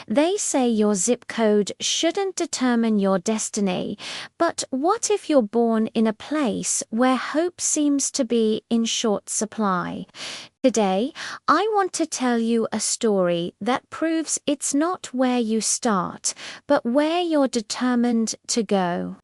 They say your zip code shouldn't determine your destiny, but what if you're born in a place where hope seems to be in short supply? Today, I want to tell you a story that proves it's not where you start, but where you're determined to go.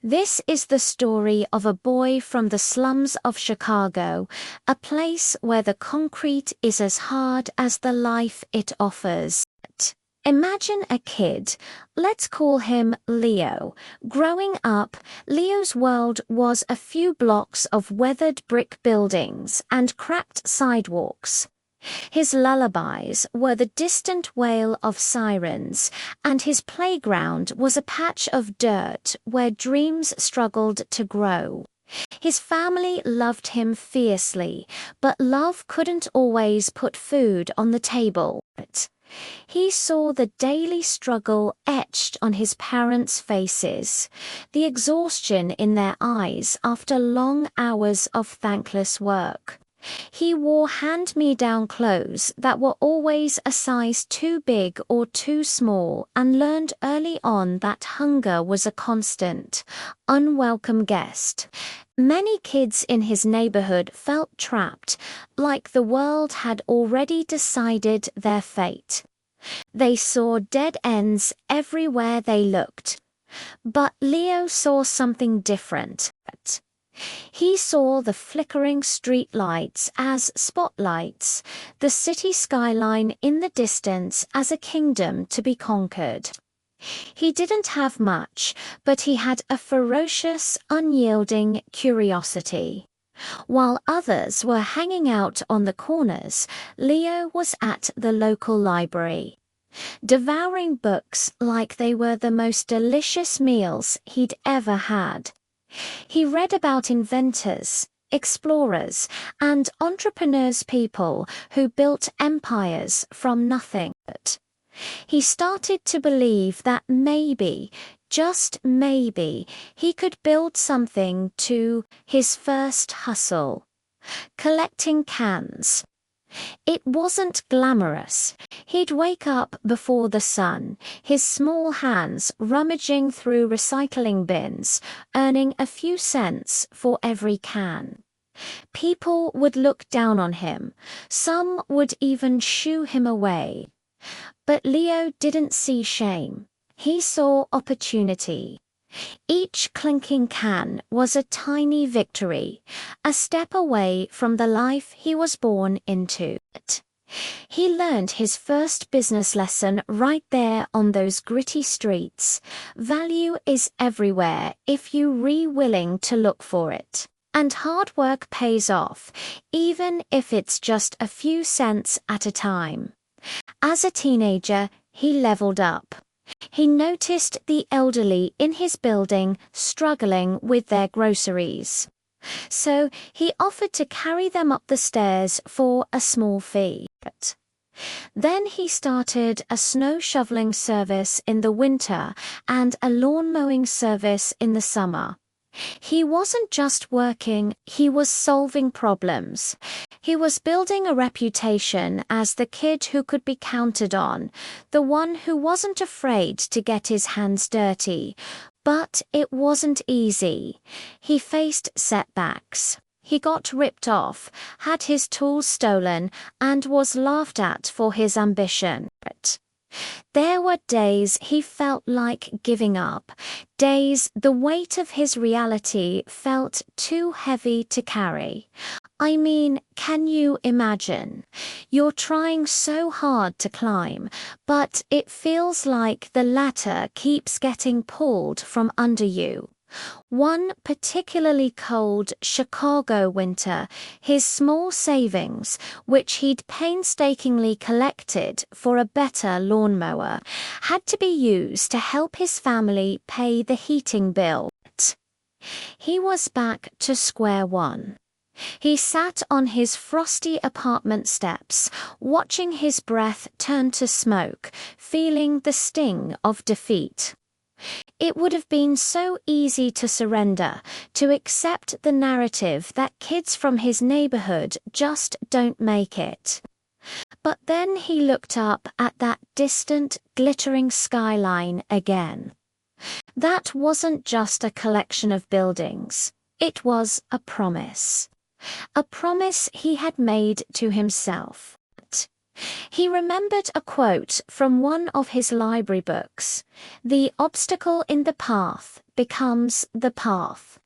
This is the story of a boy from the slums of Chicago, a place where the concrete is as hard as the life it offers. Imagine a kid, let's call him Leo. Growing up, Leo's world was a few blocks of weathered brick buildings and cracked sidewalks. His lullabies were the distant wail of sirens, and his playground was a patch of dirt where dreams struggled to grow. His family loved him fiercely, but love couldn't always put food on the table. He saw the daily struggle etched on his parents' faces, the exhaustion in their eyes after long hours of thankless work. He wore hand-me-down clothes that were always a size too big or too small, and learned early on that hunger was a constant, unwelcome guest. Many kids in his neighborhood felt trapped, like the world had already decided their fate. They saw dead ends everywhere they looked. But Leo saw something different. He saw the flickering street lights as spotlights, the city skyline in the distance as a kingdom to be conquered. He didn't have much, but he had a ferocious, unyielding curiosity. While others were hanging out on the corners, Leo was at the local library, devouring books like they were the most delicious meals he'd ever had. He read about inventors, explorers, and entrepreneurs, people who built empires from nothing. He started to believe that maybe, just maybe, he could build something to his first hustle: collecting cans. It wasn't glamorous. He'd wake up before the sun, his small hands rummaging through recycling bins, earning a few cents for every can. People would look down on him. Some would even shoo him away. But Leo didn't see shame. He saw opportunity. Each clinking can was a tiny victory, a step away from the life he was born into. He learned his first business lesson right there on those gritty streets. Value is everywhere if you're willing to look for it. And hard work pays off, even if it's just a few cents at a time. As a teenager, he leveled up. He noticed the elderly in his building struggling with their groceries. So he offered to carry them up the stairs for a small fee. Then he started a snow shoveling service in the winter and a lawn mowing service in the summer. He wasn't just working, he was solving problems. He was building a reputation as the kid who could be counted on, the one who wasn't afraid to get his hands dirty. But it wasn't easy. He faced setbacks. He got ripped off, had his tools stolen, and was laughed at for his ambition. There were days he felt like giving up, days the weight of his reality felt too heavy to carry. I mean, can you imagine? You're trying so hard to climb, but it feels like the ladder keeps getting pulled from under you. One particularly cold Chicago winter, his small savings, which he'd painstakingly collected for a better lawnmower, had to be used to help his family pay the heating bill. He was back to square one. He sat on his frosty apartment steps, watching his breath turn to smoke, feeling the sting of defeat. It would have been so easy to surrender, to accept the narrative that kids from his neighborhood just don't make it. But then he looked up at that distant, glittering skyline again. That wasn't just a collection of buildings. It was a promise. A promise he had made to himself. He remembered a quote from one of his library books: "The obstacle in the path becomes the path."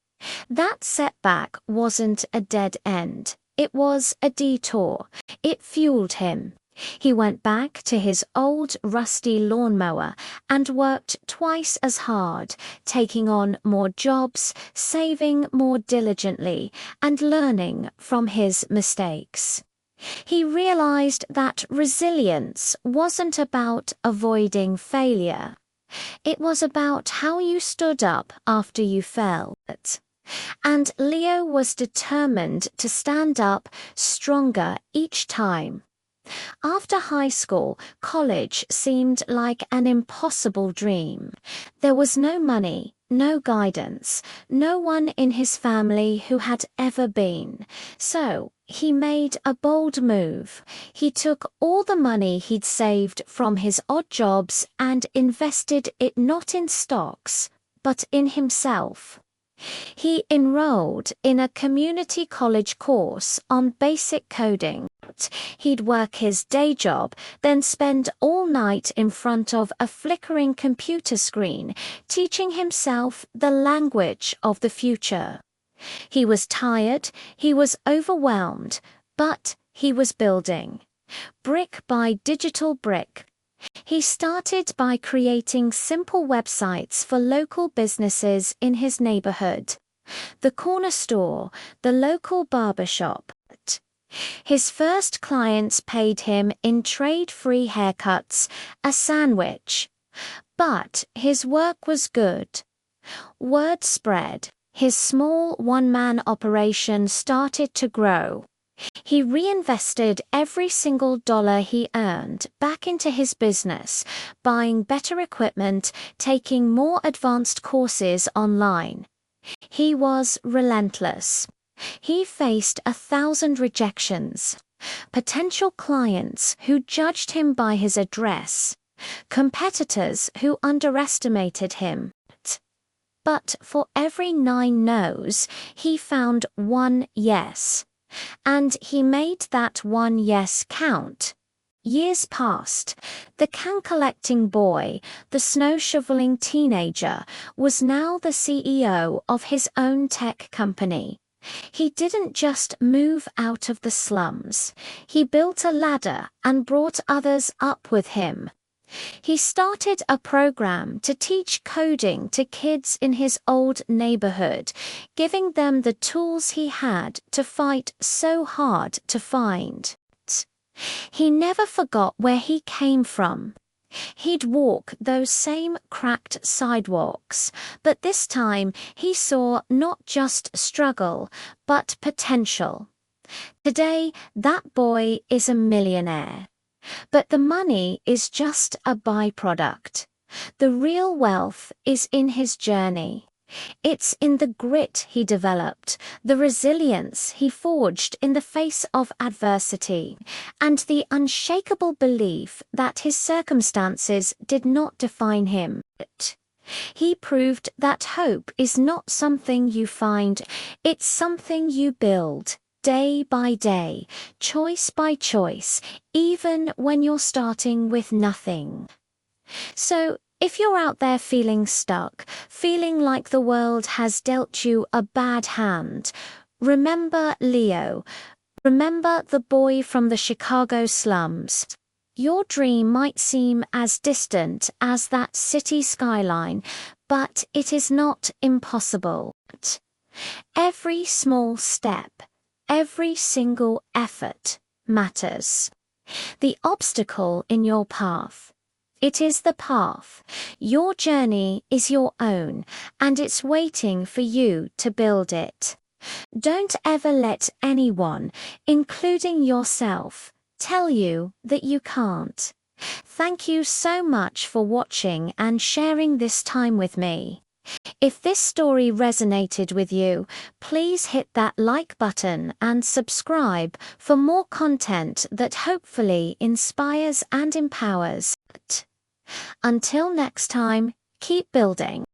That setback wasn't a dead end. It was a detour. It fueled him. He went back to his old rusty lawnmower and worked twice as hard, taking on more jobs, saving more diligently, and learning from his mistakes. He realized that resilience wasn't about avoiding failure. It was about how you stood up after you fell. And Leo was determined to stand up stronger each time. After high school, college seemed like an impossible dream. There was no money, no guidance, no one in his family who had ever been. So he made a bold move. He took all the money he'd saved from his odd jobs and invested it not in stocks, but in himself. He enrolled in a community college course on basic coding. He'd work his day job, then spend all night in front of a flickering computer screen, teaching himself the language of the future. He was tired, he was overwhelmed, but he was building. Brick by digital brick. He started by creating simple websites for local businesses in his neighborhood. The corner store, the local barber shop. His first clients paid him in trade-free haircuts, a sandwich. But his work was good. Word spread. His small one-man operation started to grow. He reinvested every single dollar he earned back into his business, buying better equipment, taking more advanced courses online. He was relentless. He faced 1,000 rejections, potential clients who judged him by his address, competitors who underestimated him. But for every 9 no's, he found 1 yes. And he made that 1 yes count. Years passed. The can-collecting boy, the snow-shoveling teenager, was now the CEO of his own tech company. He didn't just move out of the slums. He built a ladder and brought others up with him. He started a program to teach coding to kids in his old neighborhood, giving them the tools he had to fight so hard to find. He never forgot where he came from. He'd walk those same cracked sidewalks, but this time he saw not just struggle, but potential. Today, that boy is a millionaire. But the money is just a byproduct. The real wealth is in his journey. It's in the grit he developed, the resilience he forged in the face of adversity, and the unshakable belief that his circumstances did not define him. He proved that hope is not something you find, it's something you build. Day by day, choice by choice, even when you're starting with nothing. So, if you're out there feeling stuck, feeling like the world has dealt you a bad hand, remember Leo. Remember the boy from the Chicago slums. Your dream might seem as distant as that city skyline, but it is not impossible. Every small step, every single effort matters. The obstacle in your path. It is the path. Your journey is your own, and it's waiting for you to build it. Don't ever let anyone, including yourself, tell you that you can't. Thank you so much for watching and sharing this time with me. If this story resonated with you, please hit that like button and subscribe for more content that hopefully inspires and empowers. Until next time, keep building.